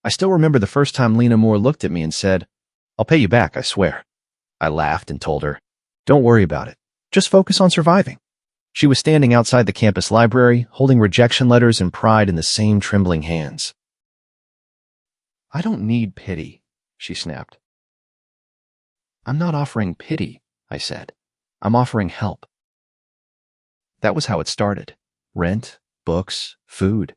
I still remember the first time Lena Moore looked at me and said, "I'll pay you back, I swear." I laughed and told her, "Don't worry about it. Just focus on surviving." She was standing outside the campus library, holding rejection letters and pride in the same trembling hands. "I don't need pity," she snapped. "I'm not offering pity," I said. "I'm offering help." That was how it started. Rent, books, food.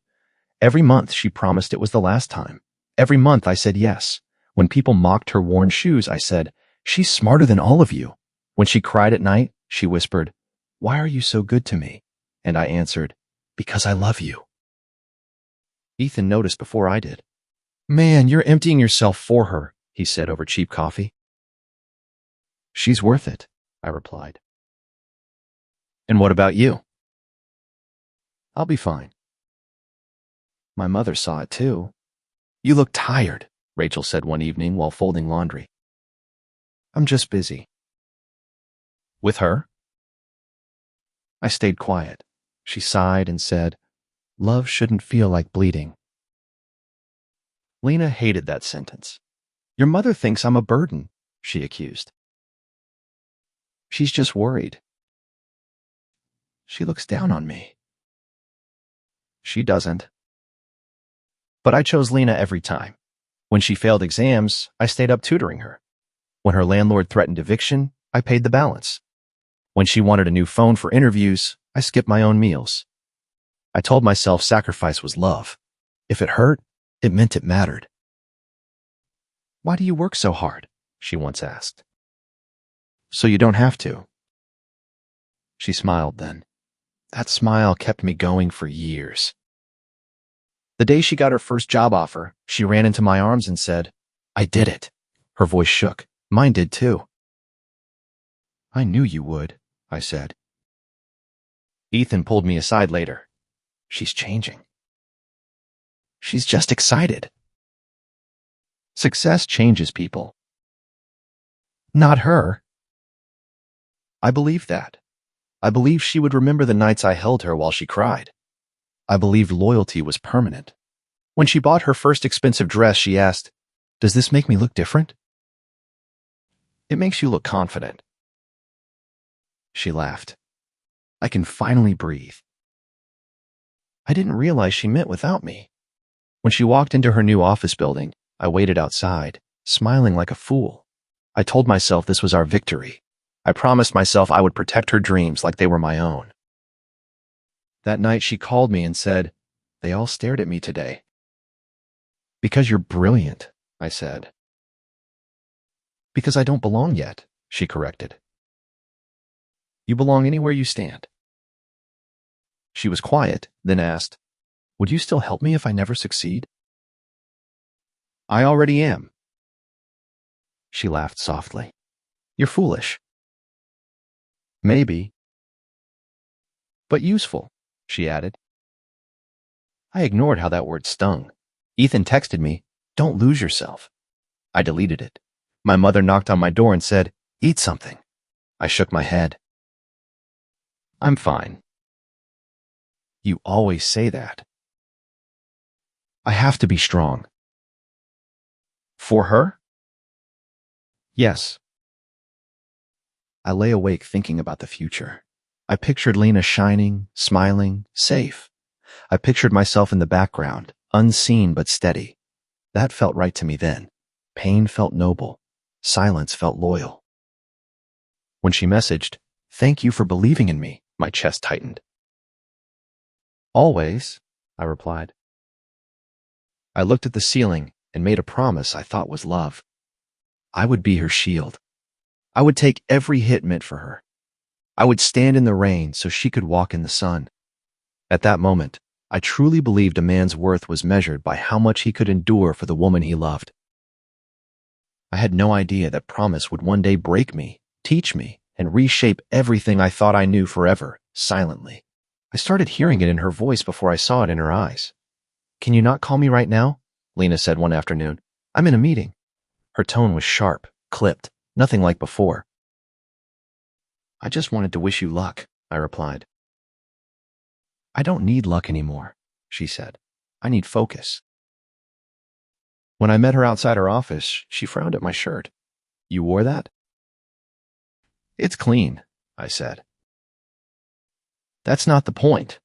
Every month she promised it was the last time. Every month I said yes. When people mocked her worn shoes, I said, "She's smarter than all of you." When she cried at night, she whispered, "Why are you so good to me?" And I answered, "Because I love you." Ethan noticed before I did. "Man, you're emptying yourself for her," he said over cheap coffee. "She's worth it," I replied. "And what about you?" "I'll be fine." My mother saw it too. "You look tired," Rachel said one evening while folding laundry. "I'm just busy." "With her?" I stayed quiet. She sighed and said, "Love shouldn't feel like bleeding." Lena hated that sentence. "Your mother thinks I'm a burden," she accused. "She's just worried." "She looks down on me." "She doesn't." But I chose Lena every time. When she failed exams, I stayed up tutoring her. When her landlord threatened eviction, I paid the balance. When she wanted a new phone for interviews, I skipped my own meals. I told myself sacrifice was love. If it hurt, it meant it mattered. "Why do you work so hard?" she once asked. "So you don't have to." She smiled then. That smile kept me going for years. The day she got her first job offer, she ran into my arms and said, "I did it." Her voice shook. Mine did too. "I knew you would," I said. Ethan pulled me aside later. "She's changing." "She's just excited." Success changes people. Not her. I believed that. I believed she would remember the nights I held her while she cried. I believed loyalty was permanent. When she bought her first expensive dress, she asked, "Does this make me look different?" "It makes you look confident." She laughed. "I can finally breathe." I didn't realize she meant without me. When she walked into her new office building, I waited outside, smiling like a fool. I told myself this was our victory. I promised myself I would protect her dreams like they were my own. That night she called me and said, "They all stared at me today." "Because you're brilliant," I said. "Because I don't belong yet," she corrected. "You belong anywhere you stand." She was quiet, then asked, "Would you still help me if I never succeed?" "I already am." She laughed softly. "You're foolish." "Maybe." "But useful," she added. I ignored how that word stung. Ethan texted me, "Don't lose yourself." I deleted it. My mother knocked on my door and said, "Eat something." I shook my head. "I'm fine." "You always say that." "I have to be strong." "For her?" "Yes." I lay awake thinking about the future. I pictured Lena shining, smiling, safe. I pictured myself in the background, unseen but steady. That felt right to me then. Pain felt noble. Silence felt loyal. When she messaged, "Thank you for believing in me," my chest tightened. "Always," I replied. I looked at the ceiling and made a promise I thought was love. I would be her shield. I would take every hit meant for her. I would stand in the rain so she could walk in the sun. At that moment, I truly believed a man's worth was measured by how much he could endure for the woman he loved. I had no idea that promise would one day break me, teach me, and reshape everything I thought I knew forever, silently. I started hearing it in her voice before I saw it in her eyes. "Can you not call me right now?" Lena said one afternoon. "I'm in a meeting." Her tone was sharp, clipped, nothing like before. "I just wanted to wish you luck," I replied. "I don't need luck anymore," she said. "I need focus." When I met her outside her office, she frowned at my shirt. You wore that? It's clean, I said. That's not the point.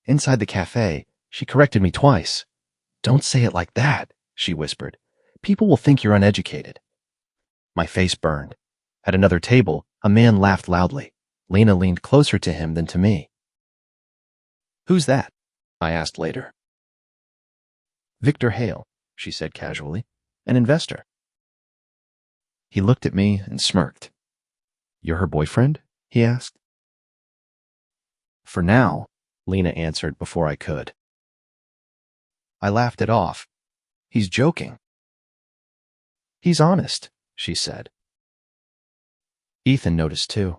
Inside the cafe, she corrected me twice. Don't say it like that, she whispered. People will think you're uneducated. My face burned. At another table, a man laughed loudly. Lena leaned closer to him than to me. Who's that? I asked later. Victor Hale, she said casually, an investor. He looked at me and smirked. You're her boyfriend? He asked. For now, Lena answered before I could. I laughed it off. He's joking. He's honest, she said. Ethan noticed too.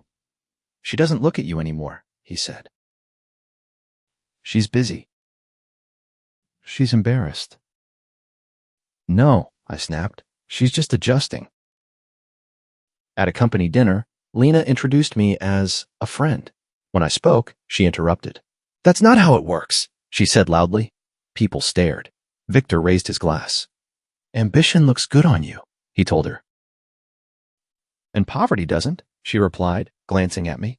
She doesn't look at you anymore, he said. She's busy. She's embarrassed. No, I snapped. She's just adjusting. At a company dinner, Lena introduced me as a friend. When I spoke, she interrupted. That's not how it works, she said loudly. People stared. Victor raised his glass. Ambition looks good on you, he told her. And poverty doesn't, she replied, glancing at me.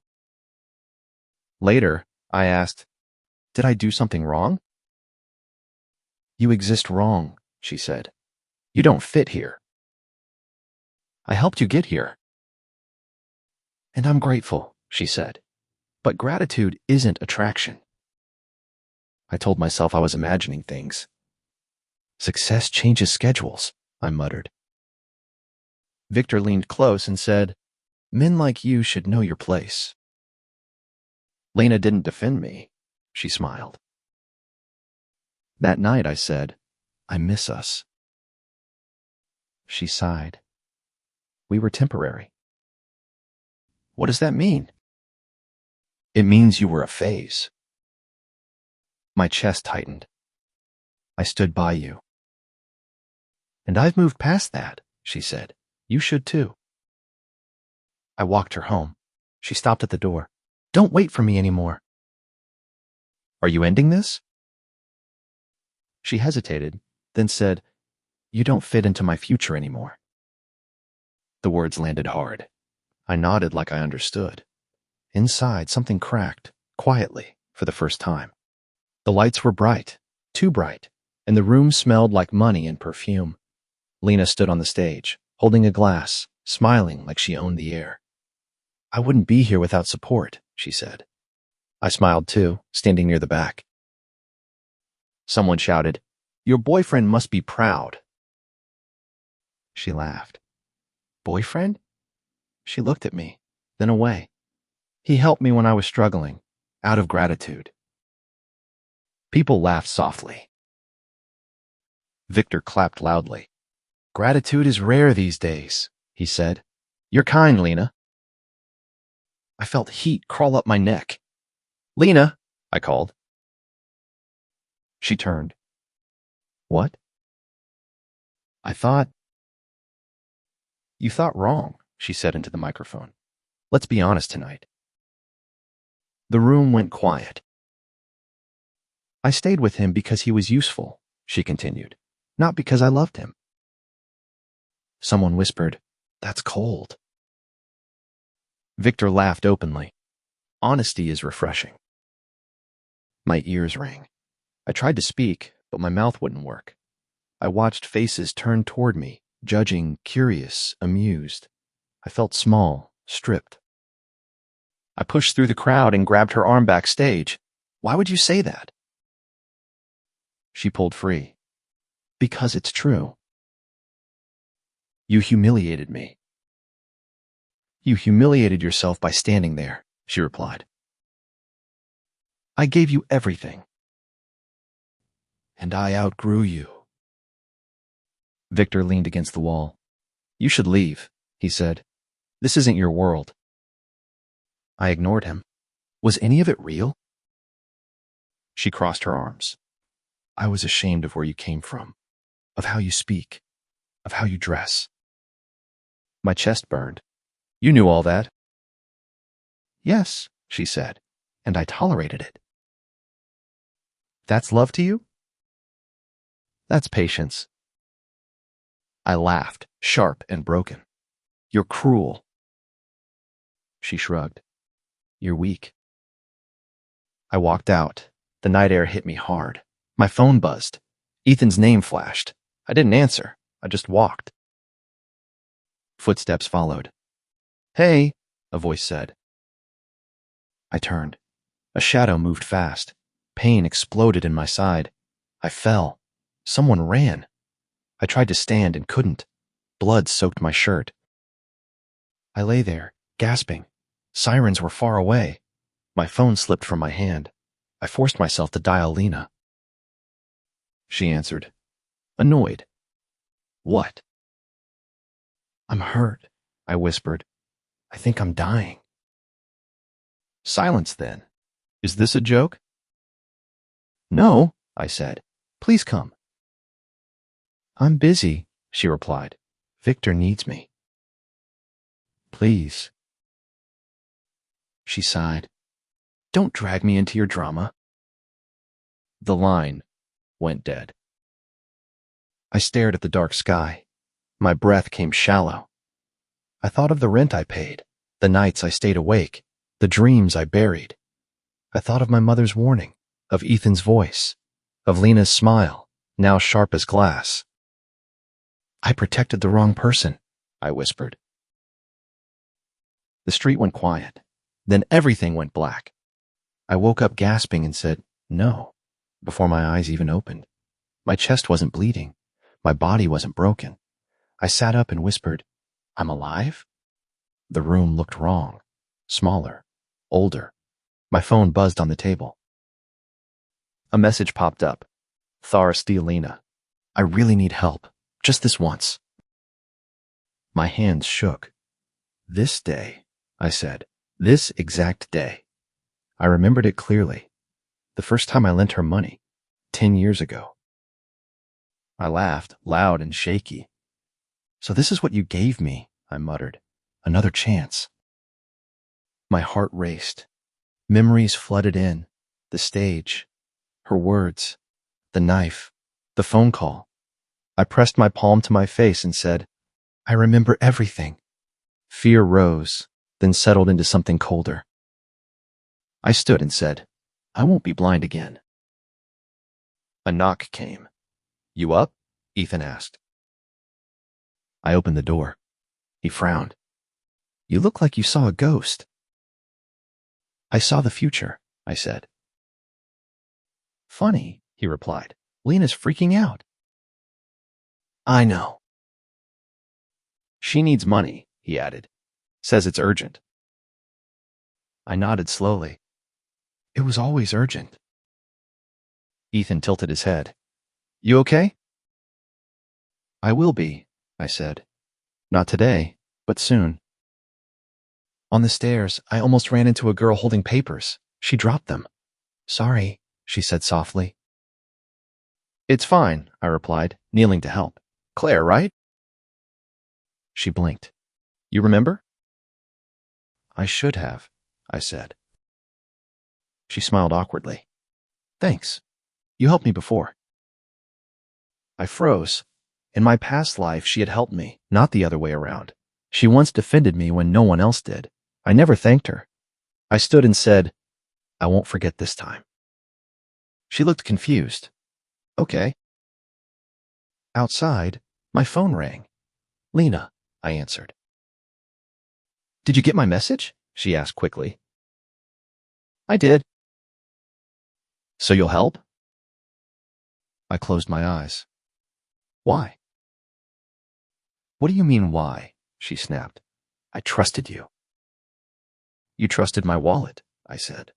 Later, I asked, did I do something wrong? You exist wrong, she said. You don't fit here. I helped you get here. And I'm grateful, she said. But gratitude isn't attraction. I told myself I was imagining things. Success changes schedules, I muttered. Victor leaned close and said, men like you should know your place. Lena didn't defend me. She smiled. That night I said, I miss us. She sighed. We were temporary. What does that mean? It means you were a phase. My chest tightened. I stood by you. And I've moved past that, she said. You should too. I walked her home. She stopped at the door. Don't wait for me anymore. Are you ending this? She hesitated, then said, you don't fit into my future anymore. The words landed hard. I nodded like I understood. Inside, something cracked, quietly, for the first time. The lights were bright, too bright, and the room smelled like money and perfume. Lena stood on the stage, holding a glass, smiling like she owned the air. I wouldn't be here without support, she said. I smiled too, standing near the back. Someone shouted, your boyfriend must be proud. She laughed. Boyfriend? She looked at me, then away. He helped me when I was struggling, out of gratitude. People laughed softly. Victor clapped loudly. Gratitude is rare these days, he said. You're kind, Lena. I felt heat crawl up my neck. Lena, I called. She turned. What? I thought. You thought wrong, she said into the microphone. Let's be honest tonight. The room went quiet. I stayed with him because he was useful, she continued, not because I loved him. Someone whispered, that's cold. Victor laughed openly. Honesty is refreshing. My ears rang. I tried to speak, but my mouth wouldn't work. I watched faces turn toward me, judging, curious, amused. I felt small, stripped. I pushed through the crowd and grabbed her arm backstage. Why would you say that? She pulled free. Because it's true. You humiliated me. You humiliated yourself by standing there, she replied. I gave you everything. And I outgrew you. Victor leaned against the wall. You should leave, he said. This isn't your world. I ignored him. Was any of it real? She crossed her arms. I was ashamed of where you came from, of how you speak, of how you dress. My chest burned. You knew all that. Yes, she said, and I tolerated it. That's love to you? That's patience. I laughed, sharp and broken. You're cruel. She shrugged. You're weak. I walked out. The night air hit me hard. My phone buzzed. Ethan's name flashed. I didn't answer. I just walked. Footsteps followed. Hey, a voice said. I turned. A shadow moved fast. Pain exploded in my side. I fell. Someone ran. I tried to stand and couldn't. Blood soaked my shirt. I lay there, gasping. Sirens were far away. My phone slipped from my hand. I forced myself to dial Lena. She answered, annoyed. What? I'm hurt, I whispered. I think I'm dying. Silence then. Is this a joke? No, I said. Please come. I'm busy, she replied. Victor needs me. Please. She sighed. Don't drag me into your drama. The line went dead. I stared at the dark sky. My breath came shallow. I thought of the rent I paid, the nights I stayed awake, the dreams I buried. I thought of my mother's warning, of Ethan's voice, of Lena's smile, now sharp as glass. I protected the wrong person, I whispered. The street went quiet. Then everything went black. I woke up gasping and said, no, before my eyes even opened. My chest wasn't bleeding. My body wasn't broken. I sat up and whispered, I'm alive? The room looked wrong, smaller, older. My phone buzzed on the table. A message popped up. Thar Lena. I really need help. Just this once. My hands shook. This day, I said. This exact day. I remembered it clearly. The first time I lent her money, 10 years ago. I laughed, loud and shaky. So this is what you gave me, I muttered. Another chance. My heart raced. Memories flooded in. The stage. Her words. The knife. The phone call. I pressed my palm to my face and said, I remember everything. Fear rose, then settled into something colder. I stood and said, I won't be blind again. A knock came. You up? Ethan asked. I opened the door. He frowned. You look like you saw a ghost. I saw the future, I said. Funny, he replied. Lena's freaking out. I know. She needs money, he added. Says it's urgent. I nodded slowly. It was always urgent. Ethan tilted his head. You okay? I will be, I said. Not today, but soon. On the stairs, I almost ran into a girl holding papers. She dropped them. Sorry, she said softly. It's fine, I replied, kneeling to help. Claire, right? She blinked. You remember? I should have, I said. She smiled awkwardly. Thanks. You helped me before. I froze. In my past life, she had helped me, not the other way around. She once defended me when no one else did. I never thanked her. I stood and said, I won't forget this time. She looked confused. Okay. Outside, my phone rang. Lena, I answered. Did you get my message? She asked quickly. I did. So you'll help? I closed my eyes. Why? What do you mean, why? She snapped. I trusted you. You trusted my wallet, I said.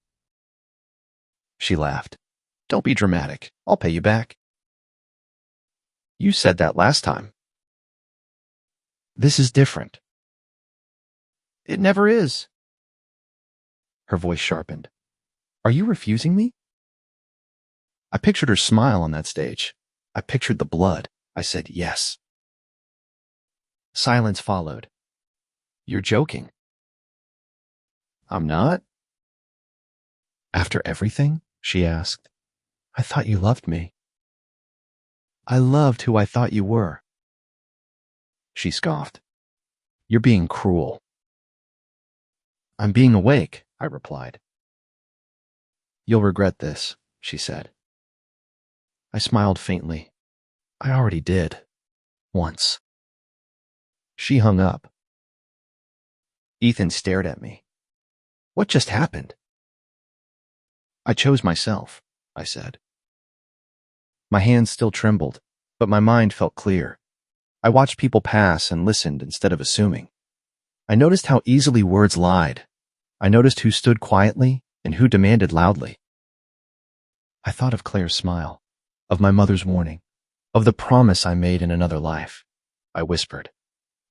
She laughed. Don't be dramatic. I'll pay you back. You said that last time. This is different. It never is. Her voice sharpened. Are you refusing me? I pictured her smile on that stage. I pictured the blood. I said yes. Silence followed. You're joking. I'm not. After everything? She asked. I thought you loved me. I loved who I thought you were. She scoffed. You're being cruel. I'm being awake, I replied. You'll regret this, she said. I smiled faintly. I already did. Once. She hung up. Ethan stared at me. What just happened? I chose myself, I said. My hands still trembled, but my mind felt clear. I watched people pass and listened instead of assuming. I noticed how easily words lied. I noticed who stood quietly and who demanded loudly. I thought of Claire's smile, of my mother's warning, of the promise I made in another life. I whispered,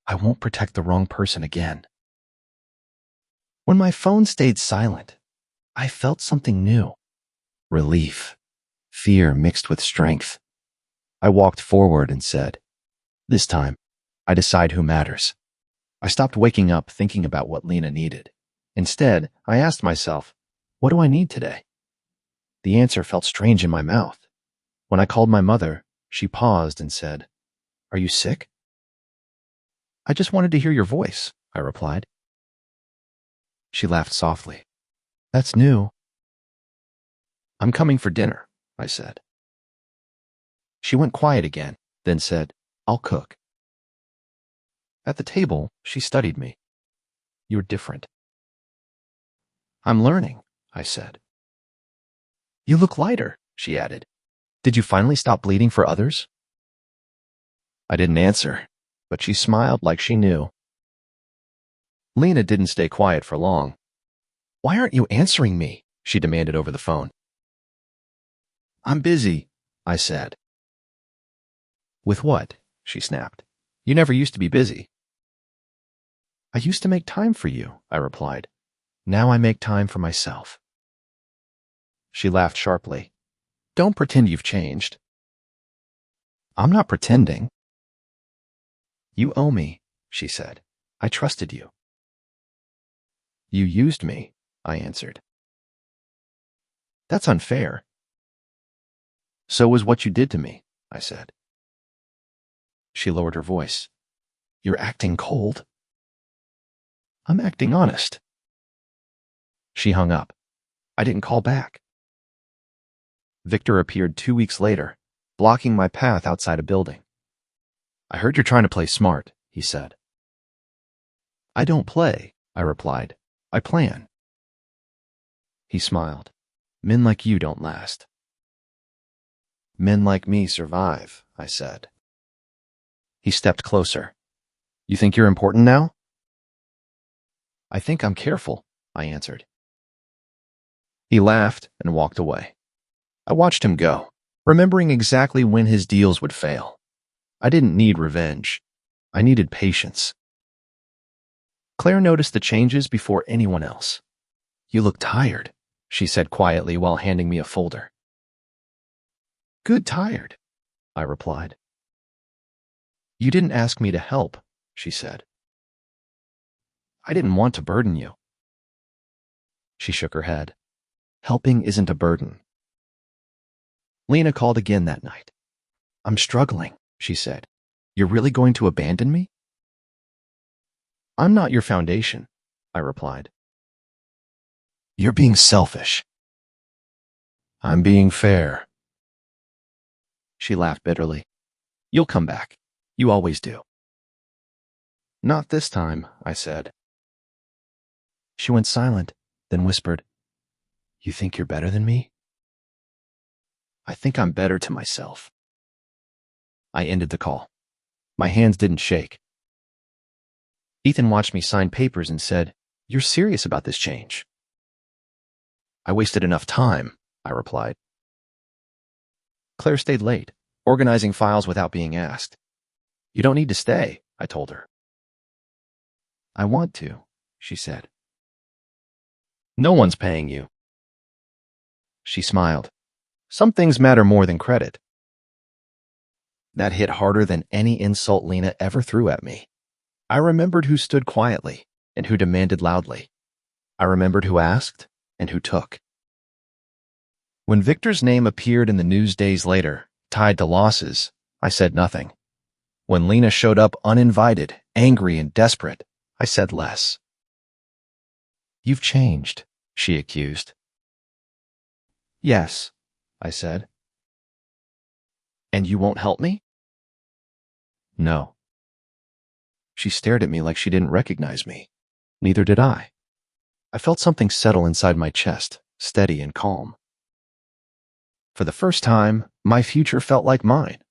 I won't protect the wrong person again. When my phone stayed silent, I felt something new. Relief, fear mixed with strength. I walked forward and said, this time, I decide who matters. I stopped waking up thinking about what Lena needed. Instead, I asked myself, what do I need today? The answer felt strange in my mouth. When I called my mother, she paused and said, are you sick? I just wanted to hear your voice, I replied. She laughed softly. That's new. I'm coming for dinner, I said. She went quiet again, then said, I'll cook. At the table, she studied me. You're different. I'm learning, I said. You look lighter, she added. Did you finally stop bleeding for others? I didn't answer, but she smiled like she knew. Lena didn't stay quiet for long. Why aren't you answering me? She demanded over the phone. I'm busy, I said. With what? She snapped. You never used to be busy. I used to make time for you, I replied. Now I make time for myself. She laughed sharply. Don't pretend you've changed. I'm not pretending. You owe me, she said. I trusted you. You used me, I answered. That's unfair. So was what you did to me, I said. She lowered her voice. You're acting cold. I'm acting honest. She hung up. I didn't call back. Victor appeared 2 weeks later, blocking my path outside a building. I heard you're trying to play smart, he said. I don't play, I replied. I plan. He smiled. Men like you don't last. Men like me survive, I said. He stepped closer. You think you're important now? I think I'm careful, I answered. He laughed and walked away. I watched him go, remembering exactly when his deals would fail. I didn't need revenge. I needed patience. Claire noticed the changes before anyone else. You look tired, she said quietly while handing me a folder. Good tired, I replied. You didn't ask me to help, she said. I didn't want to burden you. She shook her head. Helping isn't a burden. Lena called again that night. I'm struggling, she said. You're really going to abandon me? I'm not your foundation, I replied. You're being selfish. I'm being fair. She laughed bitterly. You'll come back. You always do. Not this time, I said. She went silent, then whispered, You think you're better than me? I think I'm better to myself. I ended the call. My hands didn't shake. Ethan watched me sign papers and said, You're serious about this change? I wasted enough time, I replied. Claire stayed late, organizing files without being asked. You don't need to stay, I told her. I want to, she said. No one's paying you. She smiled. Some things matter more than credit. That hit harder than any insult Lena ever threw at me. I remembered who stood quietly and who demanded loudly. I remembered who asked and who took. When Victor's name appeared in the news days later, tied to losses, I said nothing. When Lena showed up uninvited, angry and desperate, I said less. "You've changed," she accused. "Yes," I said. "And you won't help me?" "No." She stared at me like she didn't recognize me. Neither did I. I felt something settle inside my chest, steady and calm. For the first time, my future felt like mine.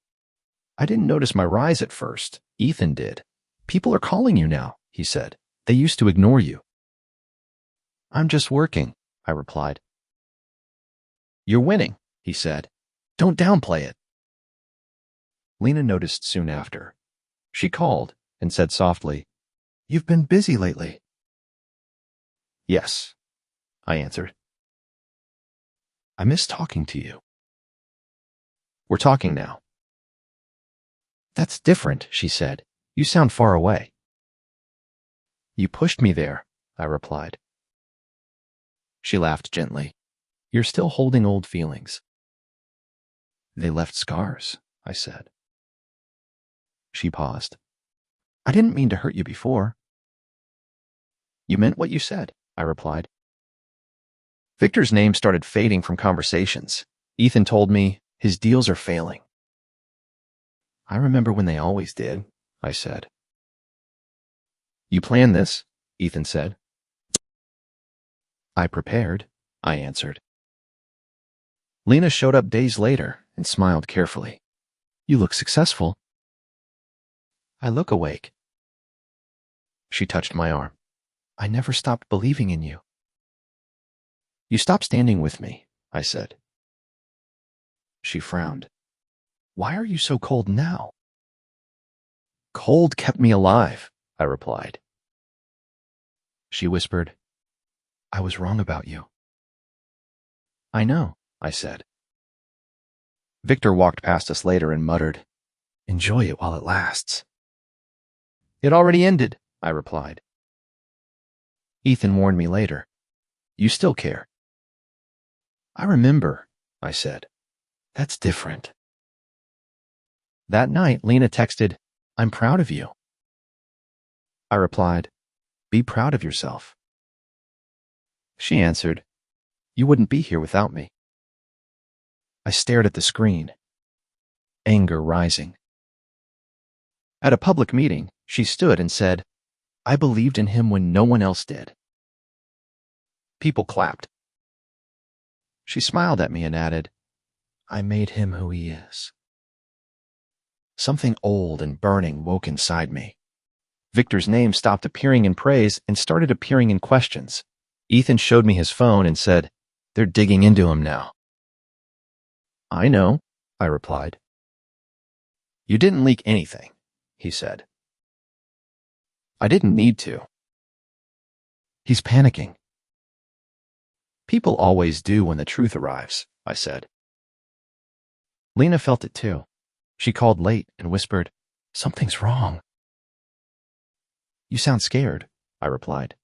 I didn't notice my rise at first. Ethan did. "People are calling you now," he said. "They used to ignore you." "I'm just working," I replied. "You're winning," he said. "Don't downplay it." Lena noticed soon after. She called and said softly, "You've been busy lately." "Yes," I answered. "I miss talking to you." "We're talking now." "That's different," she said. "You sound far away." "You pushed me there," I replied. She laughed gently. "You're still holding old feelings." "They left scars," I said. She paused. "I didn't mean to hurt you before." "You meant what you said," I replied. Victor's name started fading from conversations. Ethan told me his deals are failing. "I remember when they always did," I said. "You planned this," Ethan said. "I prepared," I answered. Lena showed up days later and smiled carefully. "You look successful." "I look awake." She touched my arm. "I never stopped believing in you." "You stopped standing with me," I said. She frowned. "Why are you so cold now?" "Cold kept me alive," I replied. She whispered, "I was wrong about you." "I know," I said. Victor walked past us later and muttered, "Enjoy it while it lasts." "It already ended," I replied. Ethan warned me later, "You still care." "I remember," I said. "That's different." That night, Lena texted, "I'm proud of you." I replied, "Be proud of yourself." She answered, "You wouldn't be here without me." I stared at the screen, anger rising. At a public meeting, she stood and said, "I believed in him when no one else did." People clapped. She smiled at me and added, "I made him who he is." Something old and burning woke inside me. Victor's name stopped appearing in praise and started appearing in questions. Ethan showed me his phone and said, "They're digging into him now." "I know," I replied. "You didn't leak anything," he said. "I didn't need to." "He's panicking." "People always do when the truth arrives," I said. Lena felt it too. She called late and whispered, "Something's wrong." "You sound scared," I replied.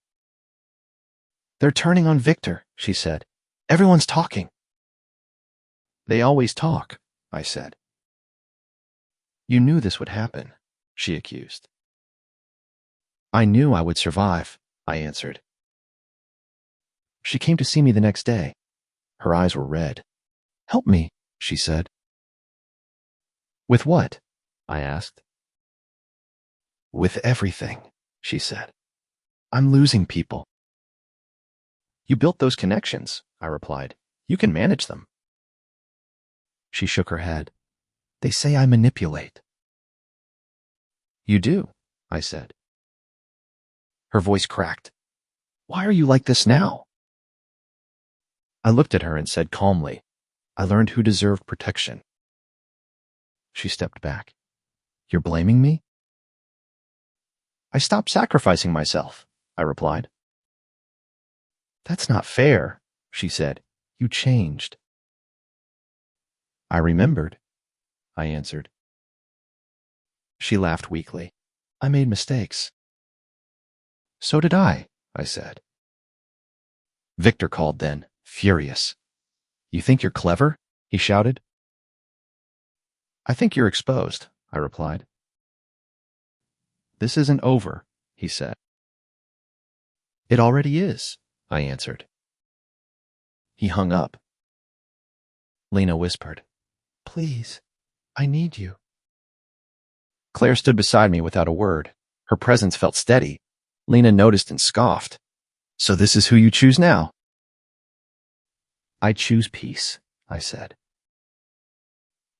"They're turning on Victor," she said. "Everyone's talking." "They always talk," I said. "You knew this would happen," she accused. "I knew I would survive," I answered. She came to see me the next day. Her eyes were red. "Help me," she said. "With what?" I asked. "With everything," she said. "I'm losing people." "You built those connections," I replied. "You can manage them." She shook her head. "They say I manipulate." "You do," I said. Her voice cracked. "Why are you like this now?" I looked at her and said calmly, "I learned who deserved protection." She stepped back. "You're blaming me?" "I stopped sacrificing myself," I replied. "That's not fair," she said. "You changed." "I remembered," I answered. She laughed weakly. "I made mistakes." "So did I," said. Victor called then, furious. "You think you're clever?" he shouted. I think you're exposed, I replied. This isn't over, he said. It already is, I answered. He hung up. Lena whispered, Please, I need you. Claire stood beside me without a word. Her presence felt steady. Lena noticed and scoffed. So this is who you choose now? I choose peace, I said.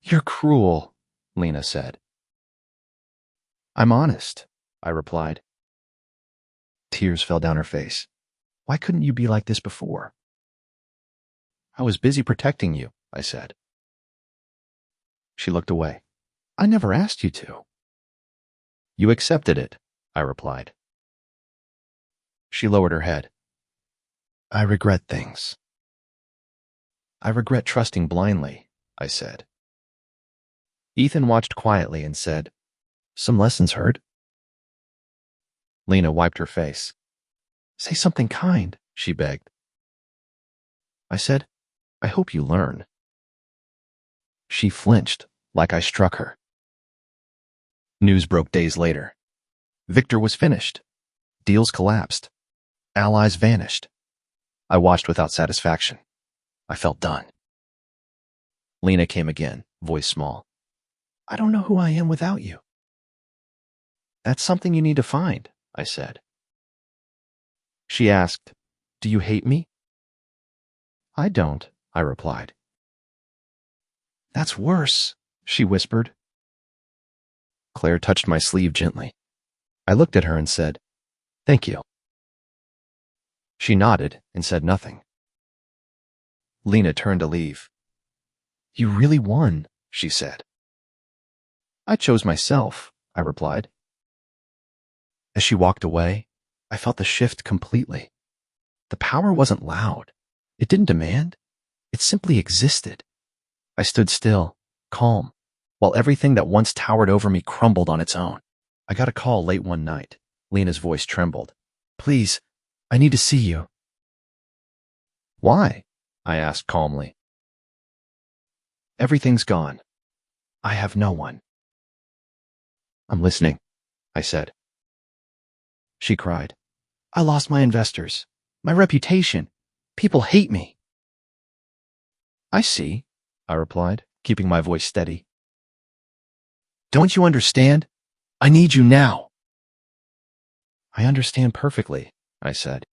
You're cruel, Lena said. I'm honest, I replied. Tears fell down her face. Why couldn't you be like this before? I was busy protecting you, I said. She looked away. I never asked you to. You accepted it, I replied. She lowered her head. I regret things. I regret trusting blindly, I said. Ethan watched quietly and said, Some lessons hurt. Lena wiped her face. Say something kind, she begged. I said, I hope you learn. She flinched, like I struck her. News broke days later. Victor was finished. Deals collapsed. Allies vanished. I watched without satisfaction. I felt done. Lena came again, voice small. I don't know who I am without you. That's something you need to find, I said. She asked, Do you hate me? I don't, I replied. That's worse, she whispered. Claire touched my sleeve gently. I looked at her and said, Thank you. She nodded and said nothing. Lena turned to leave. You really won, she said. I chose myself, I replied. As she walked away, I felt the shift completely. The power wasn't loud. It didn't demand. It simply existed. I stood still, calm, while everything that once towered over me crumbled on its own. I got a call late one night. Lena's voice trembled. Please, I need to see you. Why? I asked calmly. Everything's gone. I have no one. I'm listening, I said. She cried. I lost my investors, my reputation. People hate me. I see, I replied, keeping my voice steady. Don't you understand? I need you now. I understand perfectly, I said.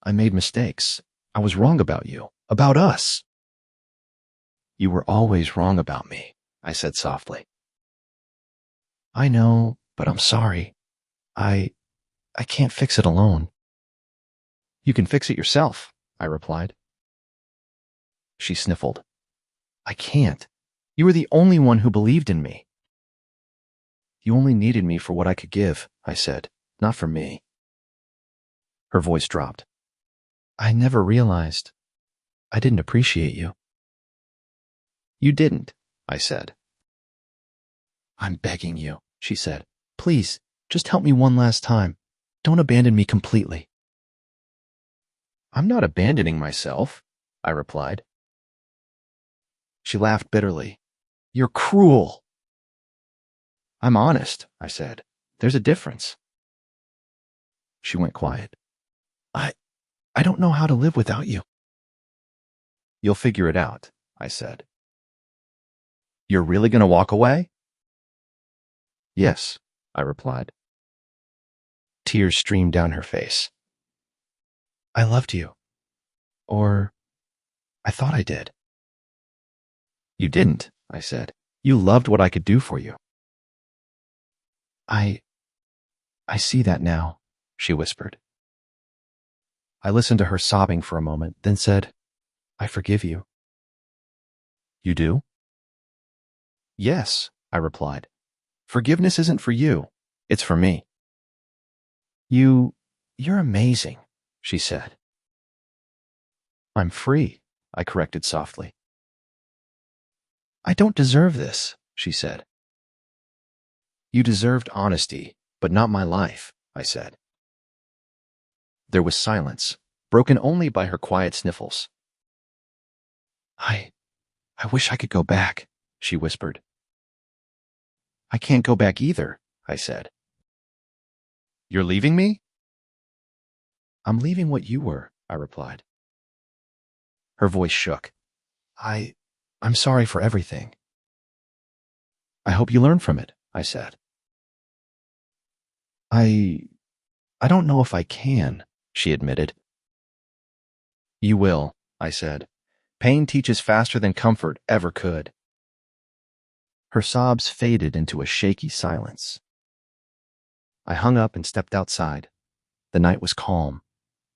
I made mistakes. I was wrong about you, about us. You were always wrong about me, I said softly. I know, but I'm sorry. I can't fix it alone. You can fix it yourself, I replied. She sniffled. I can't. You were the only one who believed in me. You only needed me for what I could give, I said, not for me. Her voice dropped. I never realized. I didn't appreciate you. You didn't, I said. I'm begging you, she said. Please, just help me one last time. Don't abandon me completely. I'm not abandoning myself, I replied. She laughed bitterly. You're cruel. I'm honest, I said. There's a difference. She went quiet. I don't know how to live without you. You'll figure it out, I said. You're really going to walk away? Yes, I replied. Tears streamed down her face. I loved you. Or I thought I did. You didn't, I said. You loved what I could do for you. I see that now, she whispered. I listened to her sobbing for a moment, then said, I forgive you. You do? Yes, I replied. Forgiveness isn't for you. It's for me. You're amazing, she said. I'm free, I corrected softly. I don't deserve this, she said. You deserved honesty, but not my life, I said. There was silence, broken only by her quiet sniffles. I wish I could go back, she whispered. I can't go back either, I said. You're leaving me? I'm leaving what you were, I replied. Her voice shook. I'm sorry for everything. I hope you learn from it, I said. I don't know if I can, she admitted. You will, I said. Pain teaches faster than comfort ever could. Her sobs faded into a shaky silence. I hung up and stepped outside. The night was calm.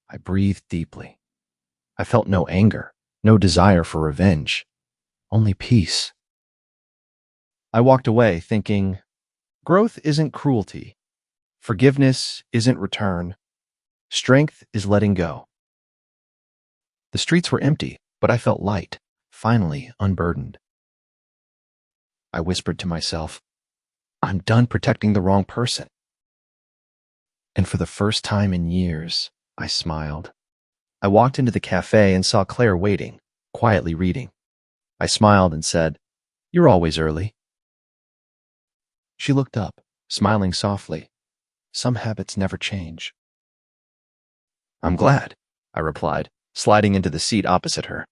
I breathed deeply. I felt no anger, no desire for revenge, only peace. I walked away thinking, growth isn't cruelty. Forgiveness isn't return. Strength is letting go. The streets were empty, but I felt light, finally unburdened. I whispered to myself, I'm done protecting the wrong person. And for the first time in years, I smiled. I walked into the cafe and saw Claire waiting, quietly reading. I smiled and said, You're always early. She looked up, smiling softly. Some habits never change. I'm glad, I replied, sliding into the seat opposite her.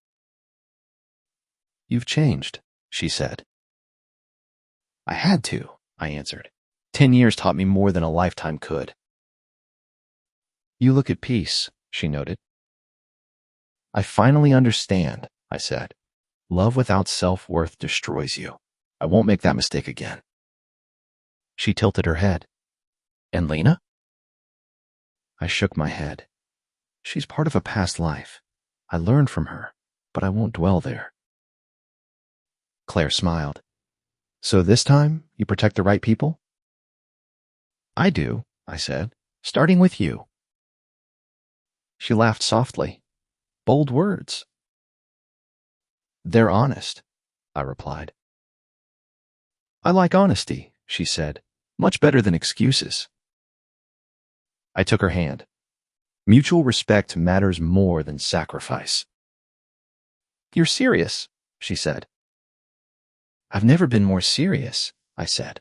You've changed, she said. I had to, I answered. 10 years taught me more than a lifetime could. You look at peace, she noted. I finally understand, I said. Love without self-worth destroys you. I won't make that mistake again. She tilted her head. And Lena? I shook my head. She's part of a past life. I learned from her, but I won't dwell there. Claire smiled. So this time, you protect the right people? I do, I said, starting with you. She laughed softly. Bold words. They're honest, I replied. I like honesty, she said, much better than excuses. I took her hand. Mutual respect matters more than sacrifice. You're serious, she said. I've never been more serious, I said.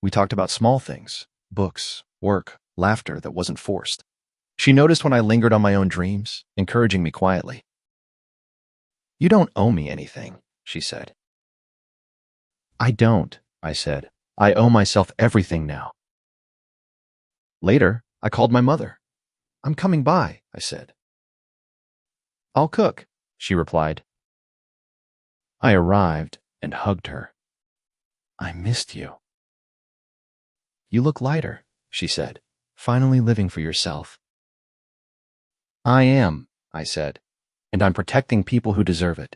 We talked about small things, books, work, laughter that wasn't forced. She noticed when I lingered on my own dreams, encouraging me quietly. You don't owe me anything, she said. I don't, I said. I owe myself everything now. Later, I called my mother. I'm coming by, I said. I'll cook, she replied. I arrived and hugged her. I missed you. You look lighter, she said, finally living for yourself. I am, I said, and I'm protecting people who deserve it.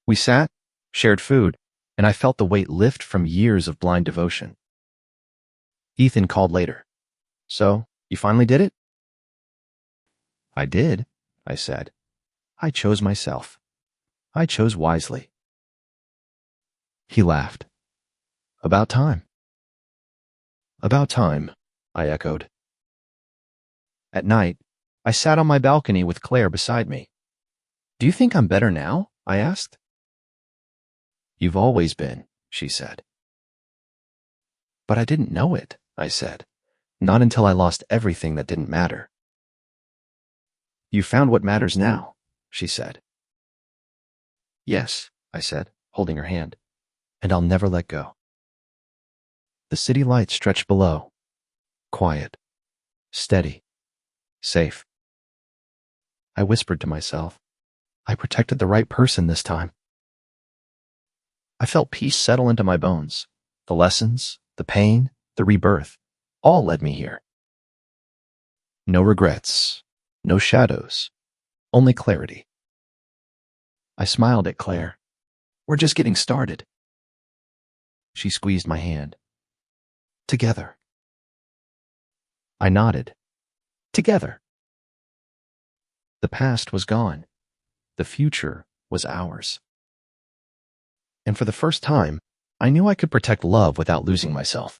We sat, shared food, and I felt the weight lift from years of blind devotion. Ethan called later. So, you finally did it? I did, I said. I chose myself. I chose wisely. He laughed. About time. About time, I echoed. At night, I sat on my balcony with Claire beside me. Do you think I'm better now? I asked. You've always been, she said. But I didn't know it, I said. Not until I lost everything that didn't matter. You found what matters now, she said. Yes, I said, holding her hand, and I'll never let go. The city lights stretched below. Quiet, steady, safe. I whispered to myself, I protected the right person this time. I felt peace settle into my bones. The lessons, the pain, the rebirth, all led me here. No regrets, no shadows, only clarity. I smiled at Claire. We're just getting started. She squeezed my hand. Together. I nodded. Together. The past was gone. The future was ours. And for the first time, I knew I could protect love without losing myself.